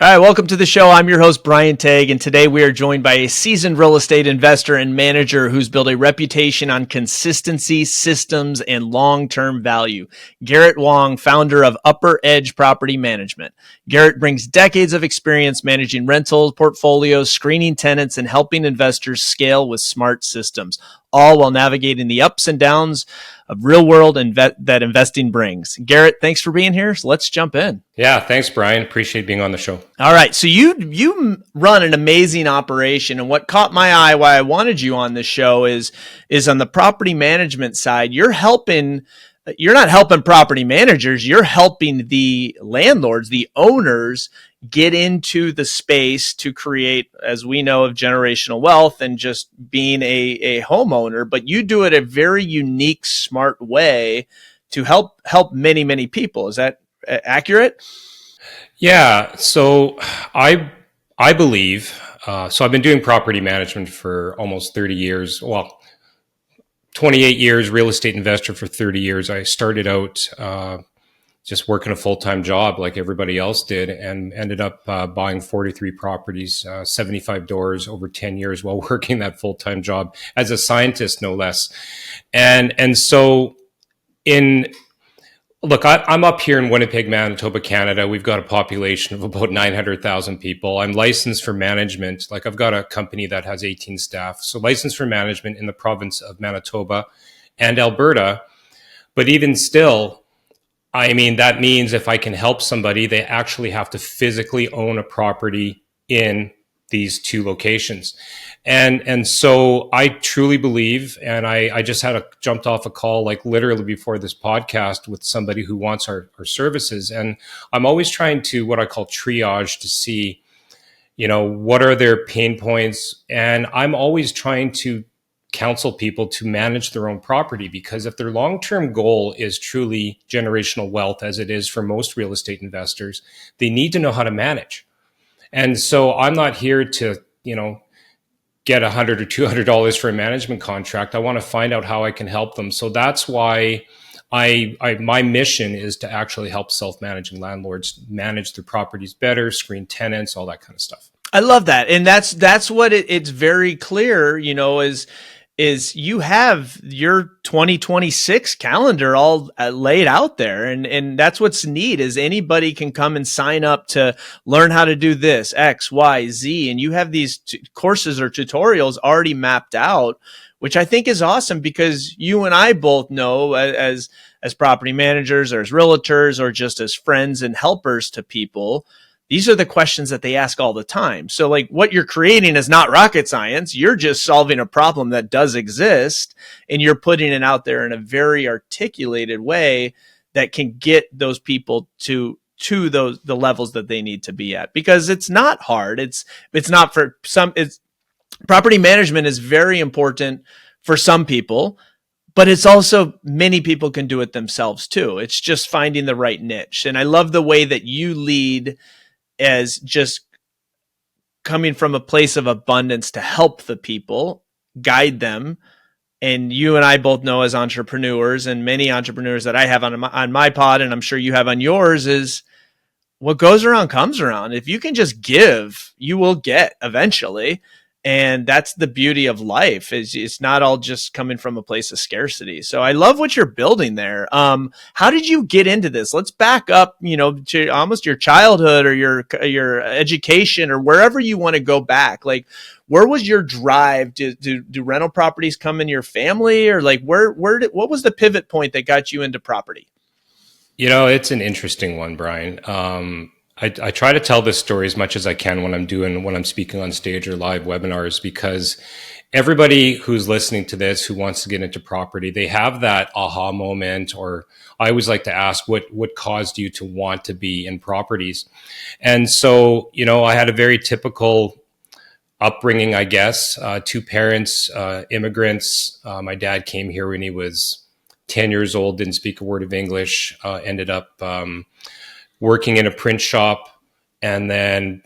All right, welcome to the show. I'm your host, Brian Tague, and today we are joined by a seasoned real estate investor and manager who's built a reputation on consistency, systems, and long-term value. Garrett Wong, founder of Upper Edge Property Management. Garrett brings decades of experience managing rental portfolios, screening tenants, and helping investors scale with smart systems, all while navigating the ups and downs of real world that investing brings. Garrett, thanks for being here. So let's jump in. Yeah, thanks, Brian. Appreciate being on the show. All right. So you run an amazing operation. And what caught my eye, why I wanted you on this show is on the property management side, you're not helping property managers, you're helping the landlords, the owners get into the space to create, as we know, of generational wealth and just being a homeowner, but you do it a very unique, smart way to help many, many people. Is that accurate? Yeah. So I believe, so I've been doing property management for almost 30 years. Well, 28 years, real estate investor for 30 years. I started out just working a full-time job like everybody else did, and ended up buying 43 properties, 75 doors over 10 years while working that full-time job as a scientist, no less. And so I'm up here in Winnipeg, Manitoba, Canada. We've got a population of about 900,000 people. I'm licensed for management. Like, I've got a company that has 18 staff. So licensed for management in the province of Manitoba and Alberta. But even still, I mean, that means if I can help somebody, they actually have to physically own a property in these two locations. And so I truly believe, and I just jumped off a call like literally before this podcast with somebody who wants our services. And I'm always trying to what I call triage to see, what are their pain points. And I'm always trying to counsel people to manage their own property, because if their long-term goal is truly generational wealth, as it is for most real estate investors, they need to know how to manage. And so I'm not here to, get $100 or $200 for a management contract. I want to find out how I can help them. So that's why my mission is to actually help self-managing landlords manage their properties better, screen tenants, all that kind of stuff. I love that. And that's what it's very clear, is you have your 2026 calendar all laid out there. And that's what's neat, is anybody can come and sign up to learn how to do this, X, Y, Z. And you have these courses or tutorials already mapped out, which I think is awesome, because you and I both know as property managers or as realtors or just as friends and helpers to people, these are the questions that they ask all the time. So like, what you're creating is not rocket science. You're just solving a problem that does exist, and you're putting it out there in a very articulated way that can get those people to the levels that they need to be at, because it's not hard. It's not for some. It's property management is very important for some people, but it's also many people can do it themselves too. It's just finding the right niche. And I love the way that you lead as just coming from a place of abundance to help the people, guide them. And you and I both know, as entrepreneurs, and many entrepreneurs that I have on my pod, and I'm sure you have on yours, is what goes around comes around. If you can just give, you will get eventually. And that's the beauty of life, is it's not all just coming from a place of scarcity. So I love what you're building there. How did you get into this? Let's back up, to almost your childhood or your education, or wherever you want to go back. Like, where was your drive? Do rental properties come in your family, or like what was the pivot point that got you into property? It's an interesting one, Brian. I try to tell this story as much as I can when I'm speaking on stage or live webinars, because everybody who's listening to this, who wants to get into property, they have that aha moment, or I always like to ask, what caused you to want to be in properties? And so, I had a very typical upbringing, I guess. Two parents, immigrants. My dad came here when he was 10 years old, didn't speak a word of English, ended up working in a print shop, and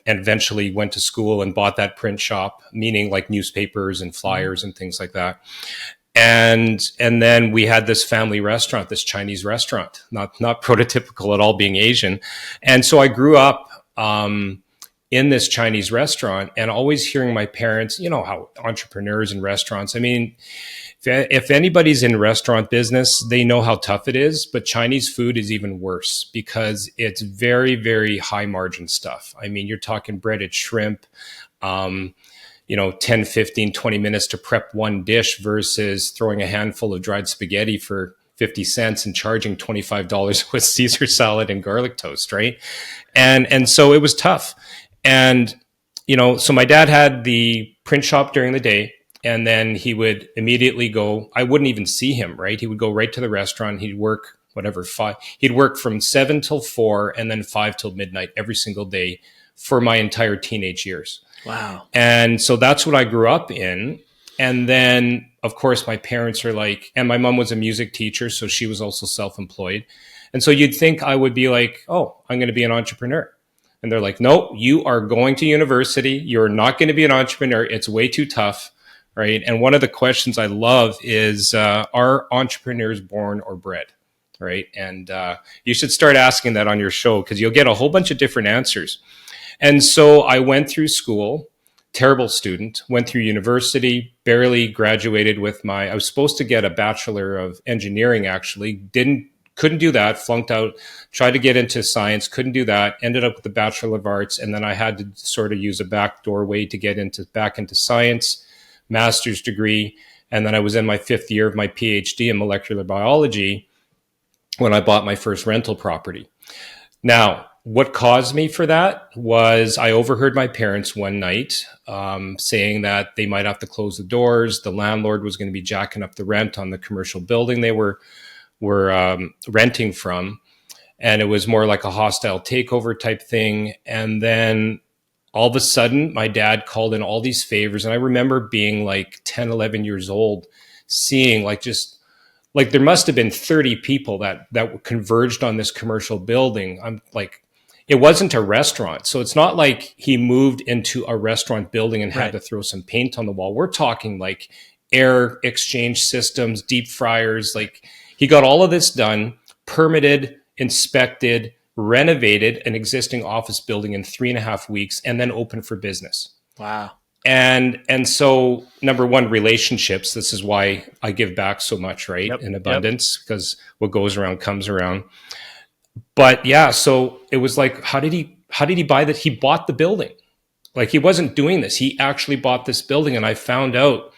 eventually went to school and bought that print shop, meaning like newspapers and flyers and things like that. And then we had this family restaurant, this Chinese restaurant, not prototypical at all, being Asian. And so I grew up in this Chinese restaurant and always hearing my parents, you know, how entrepreneurs in restaurants, I mean, if anybody's in restaurant business, they know how tough it is, but Chinese food is even worse because it's very, very high margin stuff. I mean, you're talking breaded shrimp, you know, 10, 15, 20 minutes to prep one dish versus throwing a handful of dried spaghetti for 50 cents and charging $25 with Caesar salad and garlic toast, right? And so it was tough. And, you know, so my dad had the print shop during the day, and then he would immediately go, I wouldn't even see him, right? He would go right to the restaurant. He'd work he'd work from 7 till 4 and then 5 till midnight every single day for my entire teenage years. Wow. And so that's what I grew up in. And then, of course, my parents are like, and my mom was a music teacher, so she was also self-employed. And so you'd think I would be like, oh, I'm going to be an entrepreneur. And they're like, no, you are going to university. You're not going to be an entrepreneur. It's way too tough, right? And one of the questions I love is, are entrepreneurs born or bred, right? And you should start asking that on your show because you'll get a whole bunch of different answers. And so I went through school, terrible student, went through university, barely graduated with I was supposed to get a Bachelor of Engineering, actually, couldn't do that, flunked out, tried to get into science, couldn't do that, ended up with the Bachelor of Arts, and then I had to sort of use a backdoor way to get back into science, master's degree, and then I was in my 5th year of my PhD in molecular biology when I bought my first rental property. Now, what caused me for that was I overheard my parents one night saying that they might have to close the doors. The landlord was going to be jacking up the rent on the commercial building they were renting from. And it was more like a hostile takeover type thing. And then all of a sudden, my dad called in all these favors. And I remember being like 10, 11 years old, seeing like there must have been 30 people that converged on this commercial building. I'm like, it wasn't a restaurant. So it's not like he moved into a restaurant building and had to throw some paint on the wall. We're talking like air exchange systems, deep fryers. Like he got all of this done, permitted, inspected, renovated an existing office building in 3.5 weeks, and then opened for business. Wow. And so number one, relationships. This is why I give back so much, right? Yep. In abundance, because what goes around comes around. But yeah, so it was like, how did he buy that? He bought the building. Like he wasn't doing this. He actually bought this building. And I found out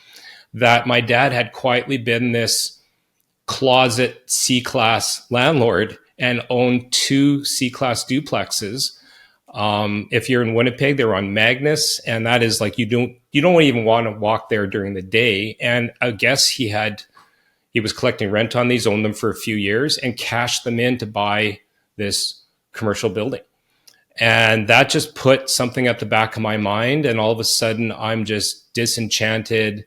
that my dad had quietly been this closet C-class landlord and owned 2 C-class duplexes. If you're in Winnipeg, they're on Magnus, and that is like you don't even want to walk there during the day. And I guess he was collecting rent on these, owned them for a few years, and cashed them in to buy this commercial building. And that just put something at the back of my mind. And all of a sudden, I'm just disenchanted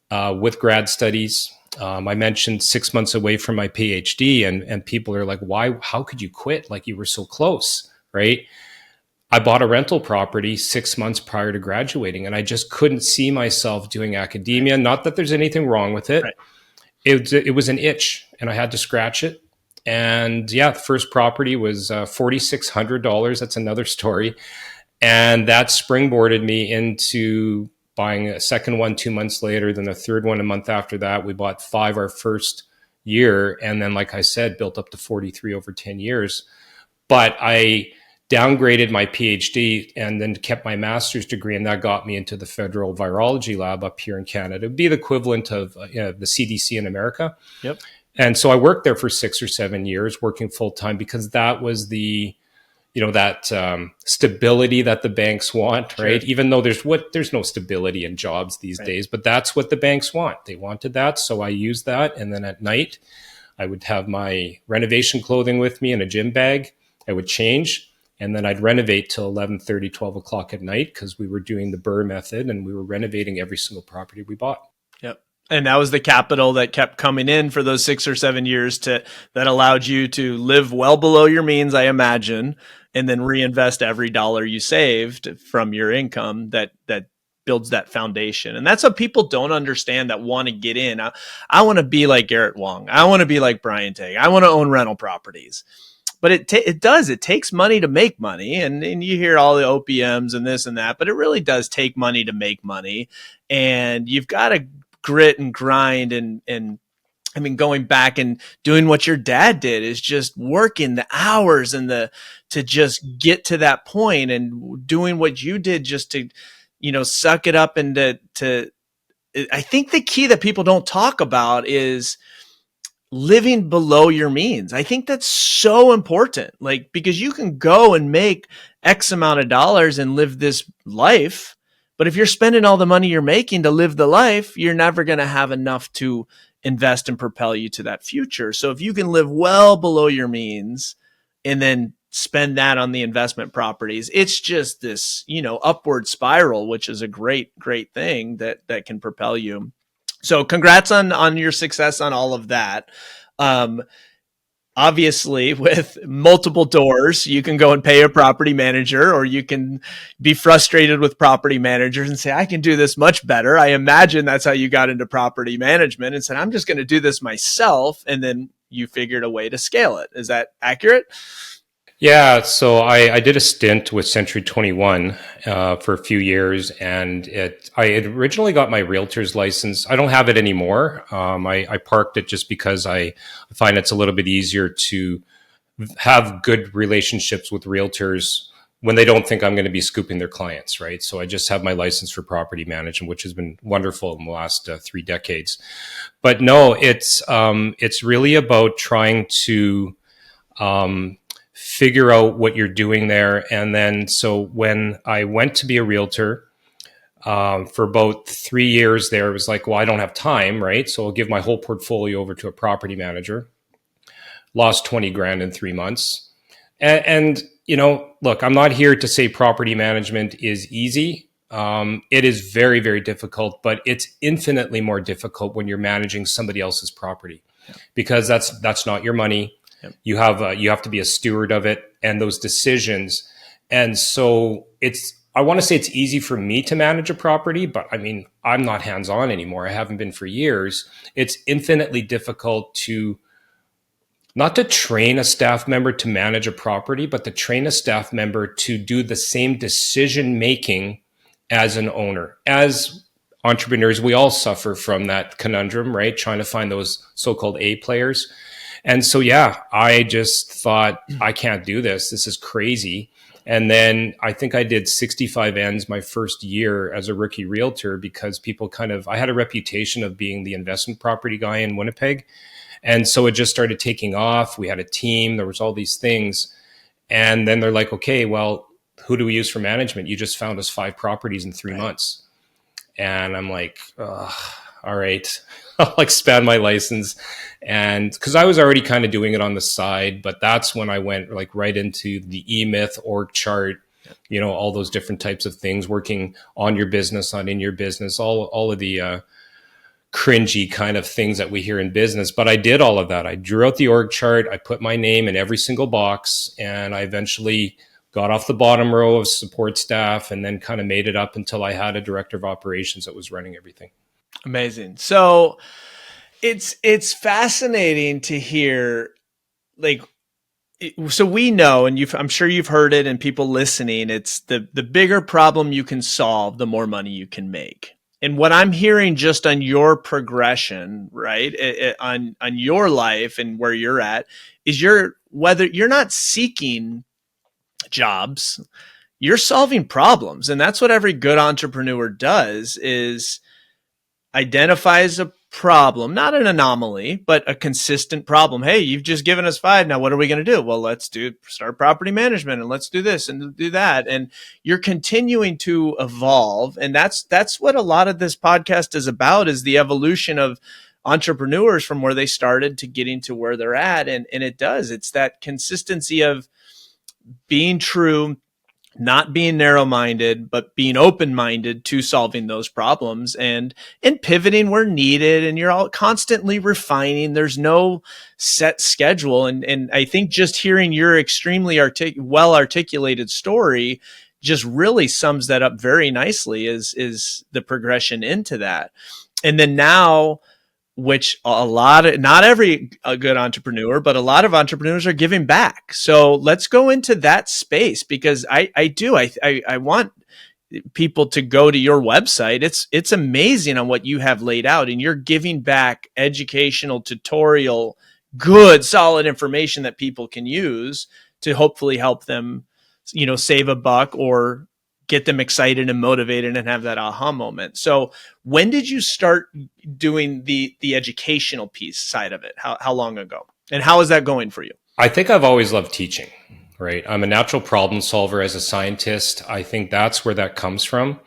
with grad studies. I mentioned 6 months away from my PhD, and people are like, "Why? How could you quit? Like you were so close, right?" I bought a rental property 6 months prior to graduating, and I just couldn't see myself doing academia. Not that there's anything wrong with it. Right. It was an itch, and I had to scratch it. And yeah, the first property was $4,600. That's another story. And that springboarded me into buying a second one 2 months later, then a third one a month after that. We bought 5 our first year. And then, like I said, built up to 43 over 10 years. But I downgraded my PhD and then kept my master's degree. And that got me into the federal virology lab up here in Canada. It would be the equivalent of the CDC in America. Yep. And so I worked there for 6 or 7 years, working full time, because that was the, that stability that the banks want, right? Sure. Even though there's no stability in jobs these days, but that's what the banks want. They wanted that. So I used that. And then at night, I would have my renovation clothing with me in a gym bag. I would change. And then I'd renovate till 11:30, 12 o'clock at night, because we were doing the Burr method and we were renovating every single property we bought. Yep. And that was the capital that kept coming in for those 6 or 7 years that allowed you to live well below your means, I imagine, and then reinvest every dollar you saved from your income that builds that foundation. And that's what people don't understand that want to get in. I want to be like Garrett Wong. I want to be like Brian Tague. I want to own rental properties. but it takes money to make money. And you hear all the OPMs and this and that, but it really does take money to make money. And you've got to grit and grind and I mean, going back and doing what your dad did is just working the hours and to just get to that point, and doing what you did just to, suck it up and I think the key that people don't talk about is living below your means. I think that's so important, like, because you can go and make X amount of dollars and live this life. But if you're spending all the money you're making to live the life, you're never going to have enough to invest and propel you to that future. So if you can live well below your means and then spend that on the investment properties, it's just this, upward spiral, which is a great thing that can propel you. So congrats on your success on all of that. Obviously, with multiple doors, you can go and pay a property manager, or you can be frustrated with property managers and say, I can do this much better. I imagine that's how you got into property management and said, I'm just going to do this myself. And then you figured a way to scale it. Is that accurate? Yeah, so I did a stint with Century 21 for a few years, and I had originally got my realtor's license. I don't have it anymore. I parked it just because I find it's a little bit easier to have good relationships with realtors when they don't think I'm going to be scooping their clients, right? So I just have my license for property management, which has been wonderful in the last 3 decades. But no, it's really about trying to figure out what you're doing there. And then, so when I went to be a realtor for about 3 years there, it was like, well, I don't have time, right? So I'll give my whole portfolio over to a property manager. Lost 20 grand in 3 months. And look, I'm not here to say property management is easy. It is very, very difficult, but it's infinitely more difficult when you're managing somebody else's property, because that's not your money. You have to be a steward of it and those decisions. And so I want to say it's easy for me to manage a property, but I mean, I'm not hands-on anymore. I haven't been for years. It's infinitely difficult not to train a staff member to manage a property, but to train a staff member to do the same decision-making as an owner. As entrepreneurs, we all suffer from that conundrum, right? Trying to find those so-called A players. And so, yeah, I just thought, I can't do this. This is crazy. And then I think I did 65 ends my first year as a rookie realtor, because people I had a reputation of being the investment property guy in Winnipeg. And so it just started taking off. We had a team. There was all these things. And then they're like, okay, well, who do we use for management? You just found us 5 properties in 3 months. And I'm like, all right, I'll expand my license. And because I was already kind of doing it on the side, but that's when I went right into the E-Myth, org chart, all those different types of things, working on your business, not in your business, all of the cringy kind of things that we hear in business. But I did all of that. I drew out the org chart. I put my name in every single box, and I eventually got off the bottom row of support staff, and then kind of made it up until I had a director of operations that was running everything. Amazing. So it's fascinating to hear, so we know, and I'm sure you've heard it, and people listening, it's the bigger problem you can solve, the more money you can make. And what I'm hearing just on your progression, right, on your life and where you're at, is whether you're not seeking jobs, you're solving problems. And that's what every good entrepreneur does, is identifies a problem, not an anomaly, but a consistent problem. Hey, you've just given us 5. Now, what are we going to do? Well, let's start property management, and let's do this and do that. And you're continuing to evolve. And that's what a lot of this podcast is about, is the evolution of entrepreneurs from where they started to getting to where they're at. And it's that consistency of being true, not being narrow-minded, but being open-minded to solving those problems and pivoting where needed. And you're all constantly refining. There's no set schedule. And I think just hearing your extremely well-articulated story just really sums that up very nicely, is the progression into that. And then now, which a lot of, not every a good entrepreneur, but a lot of entrepreneurs are giving back. So let's go into that space, because I want people to go to your website. It's amazing on what you have laid out, and you're giving back educational, tutorial, good, solid information that people can use to hopefully help them, save a buck or get them excited and motivated and have that aha moment. So when did you start doing the educational piece side of it? How long ago? And how is that going for you? I think I've always loved teaching, right? I'm a natural problem solver as a scientist. I think that's where that comes from.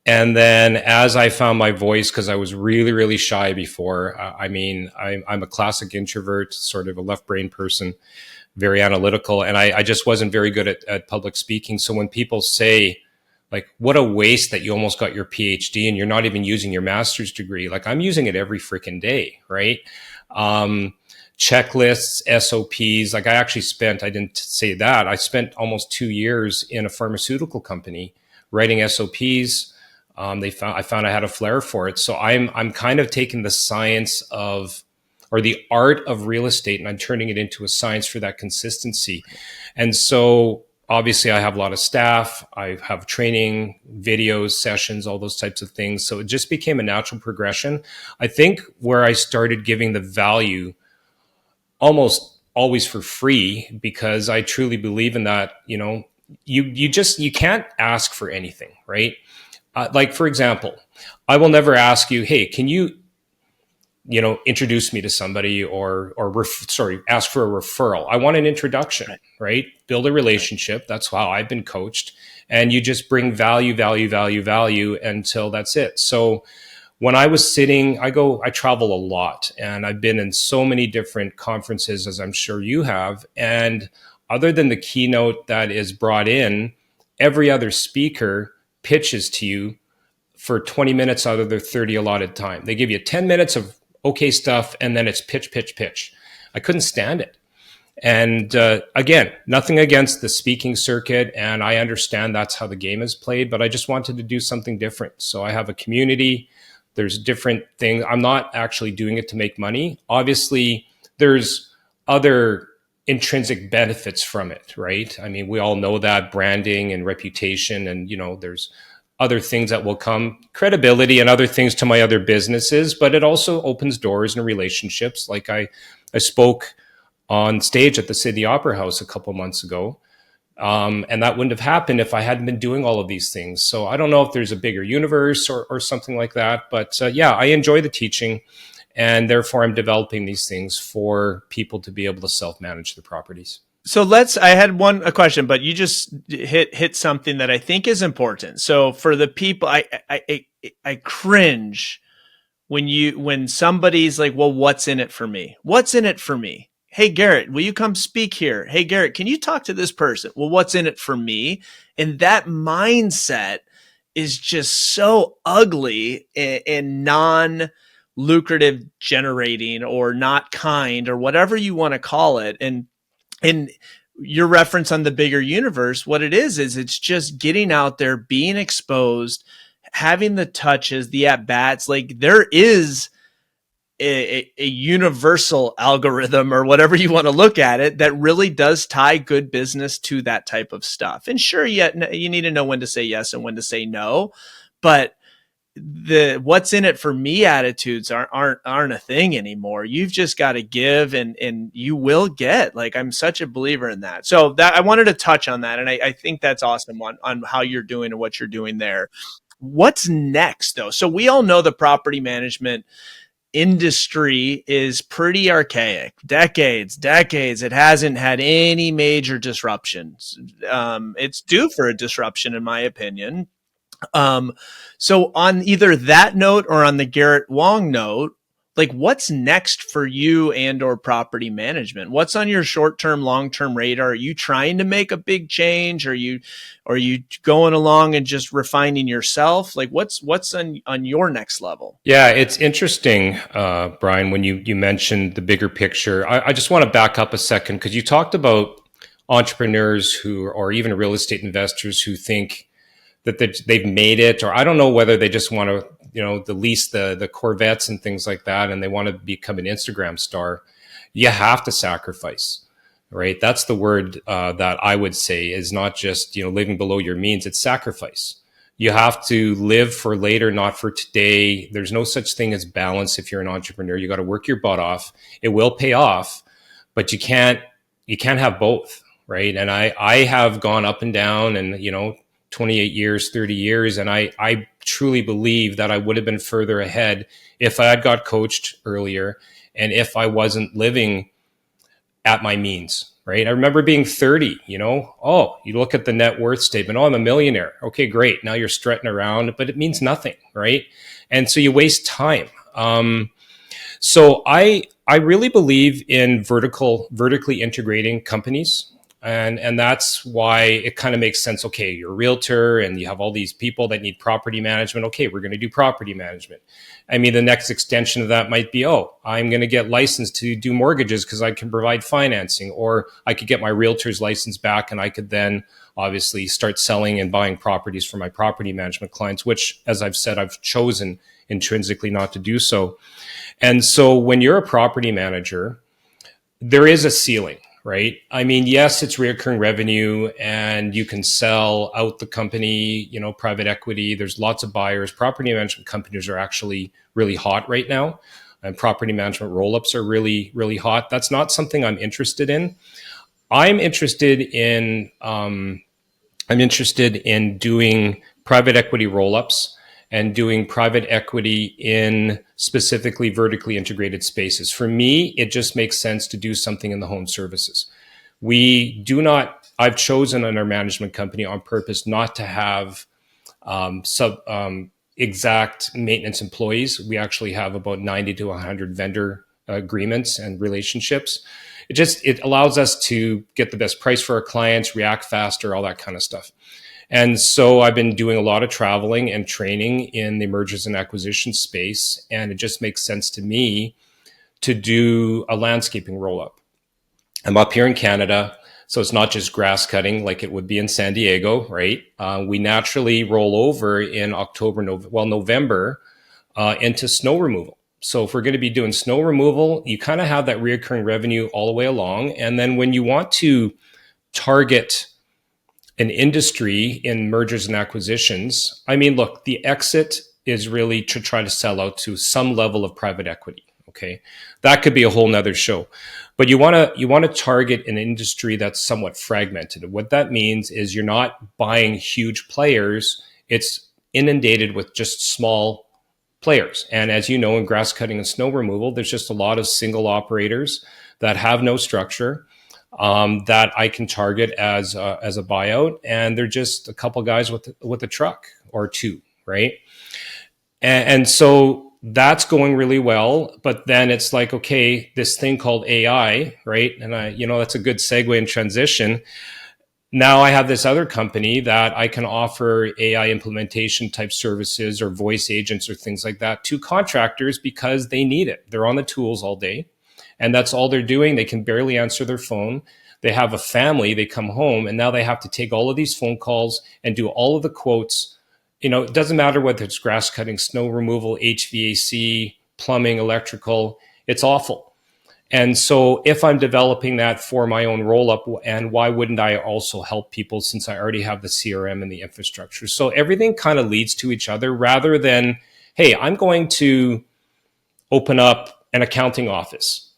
And then as I found my voice, because I was really, really shy before, I'm a classic introvert, sort of a left brain person, very analytical. And I just wasn't very good at public speaking. So when people say, like, what a waste that you almost got your PhD and you're not even using your master's degree. Like, I'm using it every freaking day, right? Checklists, SOPs. Like, I didn't say that. I spent almost 2 years in a pharmaceutical company writing SOPs. I found I had a flair for it. So I'm kind of taking the science of, or the art of real estate, and I'm turning it into a science for that consistency. And so obviously I have a lot of staff. I have training, videos, sessions, all those types of things. So it just became a natural progression. I think where I started giving the value almost always for free, because I truly believe in that, you can't ask for anything, right? Like, for example, I will never ask you, hey, can you introduce me to somebody or ask for a referral. I want an introduction, right? Build a relationship. That's how I've been coached. And you just bring value until that's it. So when I was sitting, I travel a lot, and I've been in so many different conferences, as I'm sure you have. And other than the keynote that is brought in, every other speaker pitches to you for 20 minutes out of their 30 allotted time. They give you 10 minutes of okay stuff, and then it's pitch. I couldn't stand it. And again, nothing against the speaking circuit, and I understand that's how the game is played, but I just wanted to do something different. So I have a community. There's different things. I'm not actually doing it to make money. Obviously, there's other intrinsic benefits from it, right? I mean, we all know that, branding and reputation, and there's other things that will come, credibility and other things to my other businesses, but it also opens doors and relationships. Like I spoke on stage at the Sydney Opera House a couple months ago, and that wouldn't have happened if I hadn't been doing all of these things. So I don't know if there's a bigger universe or something like that, but yeah, I enjoy the teaching, and therefore I'm developing these things for people to be able to self-manage the properties. So I had a question, but you just hit something that I think is important. So for the people, I cringe when somebody's like, well, what's in it for me? What's in it for me? Hey, Garrett, will you come speak here? Hey, Garrett, can you talk to this person? Well, what's in it for me? And that mindset is just so ugly and non-lucrative generating, or not kind, or whatever you want to call it. And your reference on the bigger universe, what it is it's just getting out there, being exposed, having the touches, the at-bats. Like, there is a universal algorithm, or whatever you want to look at it, that really does tie good business to that type of stuff. And sure, you need to know when to say yes and when to say no, but the what's in it for me attitudes aren't a thing anymore. You've just got to give, and you will get. Like, I'm such a believer in that. So that I wanted to touch on that. And I think that's awesome on how you're doing and what you're doing there. What's next though? So we all know the property management industry is pretty archaic. Decades. It hasn't had any major disruptions. It's due for a disruption, in my opinion. So on either that note or on the Garrett Wong note, like, what's next for you and or property management? What's on your short-term, long-term radar? Are you trying to make a big change? Are you going along and just refining yourself? Like, what's on your next level? Yeah, it's interesting, Brian, when you mentioned the bigger picture. I just want to back up a second, because you talked about entrepreneurs or even real estate investors who think that they've made it, or I don't know whether they just want to the lease the Corvettes and things like that, and they want to become an Instagram star, you have to sacrifice, right? That's the word that I would say is not just, living below your means. It's sacrifice. You have to live for later, not for today. There's no such thing as balance if you're an entrepreneur. You got to work your butt off. It will pay off, but you can't have both, right? And I have gone up and down, and 28 years, 30 years, and I truly believe that I would have been further ahead if I had got coached earlier and if I wasn't living at my means, right? I remember being 30, oh, you look at the net worth statement, oh, I'm a millionaire. Okay, great. Now you're strutting around, but it means nothing, right? And so you waste time. So I really believe in vertically integrating companies. And that's why it kind of makes sense. Okay, you're a realtor and you have all these people that need property management. Okay, we're going to do property management. I mean, the next extension of that might be, oh, I'm going to get licensed to do mortgages because I can provide financing, or I could get my realtor's license back and I could then obviously start selling and buying properties for my property management clients, which, as I've said, I've chosen intrinsically not to do so. And so when you're a property manager, there is a ceiling, right? I mean, yes, it's recurring revenue and you can sell out the company, private equity. There's lots of buyers. Property management companies are actually really hot right now. And property management roll-ups are really, really hot. That's not something I'm interested in. I'm interested in doing private equity roll-ups and doing private equity in specifically vertically integrated spaces. For me, it just makes sense to do something in the home services. I've chosen in our management company on purpose not to have exact maintenance employees. We actually have about 90 to 100 vendor agreements and relationships. It allows us to get the best price for our clients, react faster, all that kind of stuff. And so I've been doing a lot of traveling and training in the mergers and acquisitions space. And it just makes sense to me to do a landscaping roll-up. I'm up here in Canada, so it's not just grass cutting like it would be in San Diego, right? We naturally roll over in November into snow removal. So if we're going to be doing snow removal, you kind of have that recurring revenue all the way along. And then when you want to target an industry in mergers and acquisitions, I mean, look, the exit is really to try to sell out to some level of private equity. Okay, that could be a whole nother show, but you want to target an industry that's somewhat fragmented. What that means is you're not buying huge players; it's inundated with just small players. And as you know, in grass cutting and snow removal, there's just a lot of single operators that have no structure. That I can target as a buyout, and they're just a couple guys with a truck or two, right? And so that's going really well. But then it's like, okay, this thing called AI, right? And that's a good segue and transition. Now I have this other company that I can offer AI implementation type services or voice agents or things like that to contractors because they need it. They're on the tools all day. And that's all they're doing. They can barely answer their phone. They have a family. They come home, and now they have to take all of these phone calls and do all of the quotes. It doesn't matter whether it's grass cutting, snow removal, HVAC, plumbing, electrical. It's awful. And so if I'm developing that for my own roll-up, and why wouldn't I also help people since I already have the CRM and the infrastructure? So everything kind of leads to each other rather than, hey, I'm going to open up an accounting office.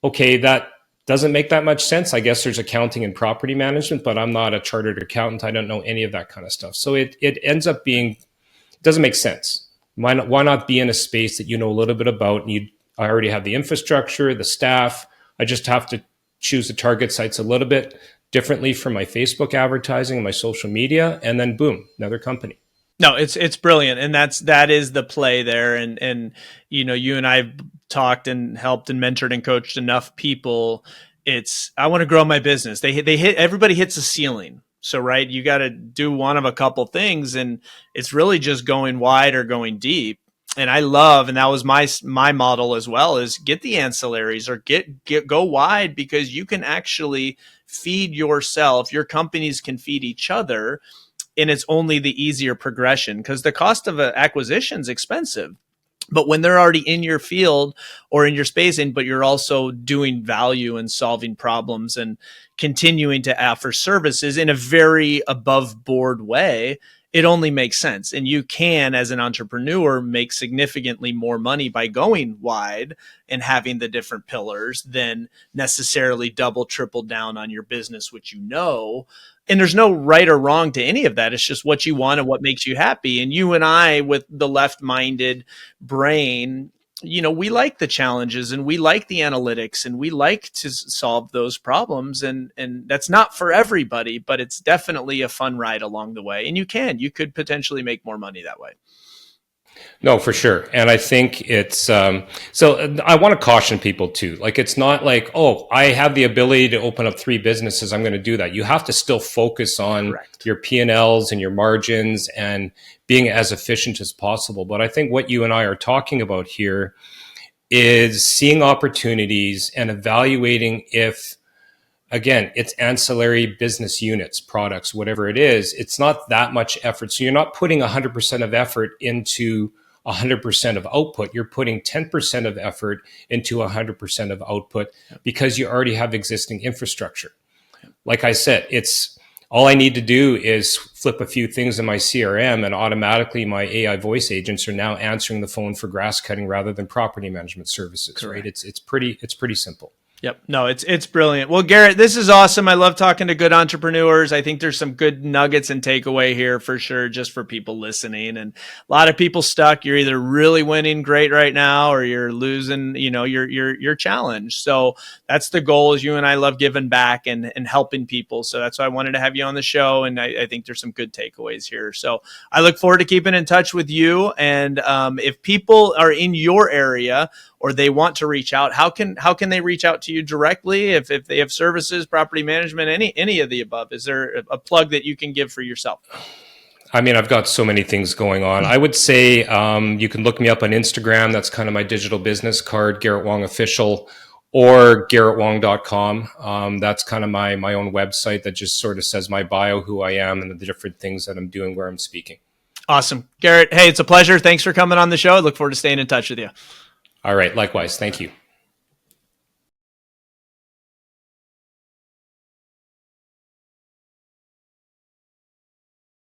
Okay, that doesn't make that much sense. I guess there's accounting and property management, but I'm not a chartered accountant. I don't know any of that kind of stuff. So it ends up being, it doesn't make sense. Why not be in a space that you know a little bit about, and I already have the infrastructure, the staff. I just have to choose the target sites a little bit differently from my Facebook advertising and my social media, and then boom, another company. No, it's brilliant, and that is the play there. And you and I've talked and helped and mentored and coached enough people. I want to grow my business. Everybody hits a ceiling. So right, you got to do one of a couple things, and it's really just going wide or going deep. And I love, and that was my model as well, is get the ancillaries or go wide, because you can actually feed yourself. Your companies can feed each other and it's only the easier progression because the cost of an acquisition is expensive. But when they're already in your field or in your space, but you're also doing value and solving problems and continuing to offer services in a very above board way, it only makes sense. And you can, as an entrepreneur, make significantly more money by going wide and having the different pillars than necessarily double, triple down on your business, which you know. And there's no right or wrong to any of that. It's just what you want and what makes you happy. And you and I, with the left-minded brain, we like the challenges and we like the analytics and we like to solve those problems. And that's not for everybody, but it's definitely a fun ride along the way. And you could potentially make more money that way. No, for sure. And I think it's, so I want to caution people too. Like, it's not like, oh, I have the ability to open up 3 businesses, I'm going to do that. You have to still focus on Correct. your P&Ls and your margins and being as efficient as possible. But I think what you and I are talking about here is seeing opportunities and evaluating if, again, it's ancillary business units, products, whatever it is, it's not that much effort. So you're not putting 100% of effort into 100% of output. You're putting 10% of effort into 100% of output because you already have existing infrastructure. Like I said, it's all I need to do is flip a few things in my CRM and automatically my AI voice agents are now answering the phone for grass cutting rather than property management services. Correct. Right? It's pretty simple. Yep. No, it's brilliant. Well, Garrett, this is awesome. I love talking to good entrepreneurs. I think there's some good nuggets and takeaway here for sure, just for people listening. And a lot of people stuck. You're either really winning great right now or you're losing, your challenge. So that's the goal. Is you and I love giving back and helping people. So that's why I wanted to have you on the show. And I think there's some good takeaways here. So I look forward to keeping in touch with you. And if people are in your area or they want to reach out, how can they reach out to you directly if they have services, property management, any of the above? Is there a plug that you can give for yourself? I mean, I've got so many things going on. I would say you can look me up on Instagram. That's kind of my digital business card, Garrett Wong Official, or GarrettWong.com. That's kind of my own website that just sort of says my bio, who I am, and the different things that I'm doing, where I'm speaking. Awesome. Garrett, hey, it's a pleasure. Thanks for coming on the show. I look forward to staying in touch with you. All right. Likewise. Thank you.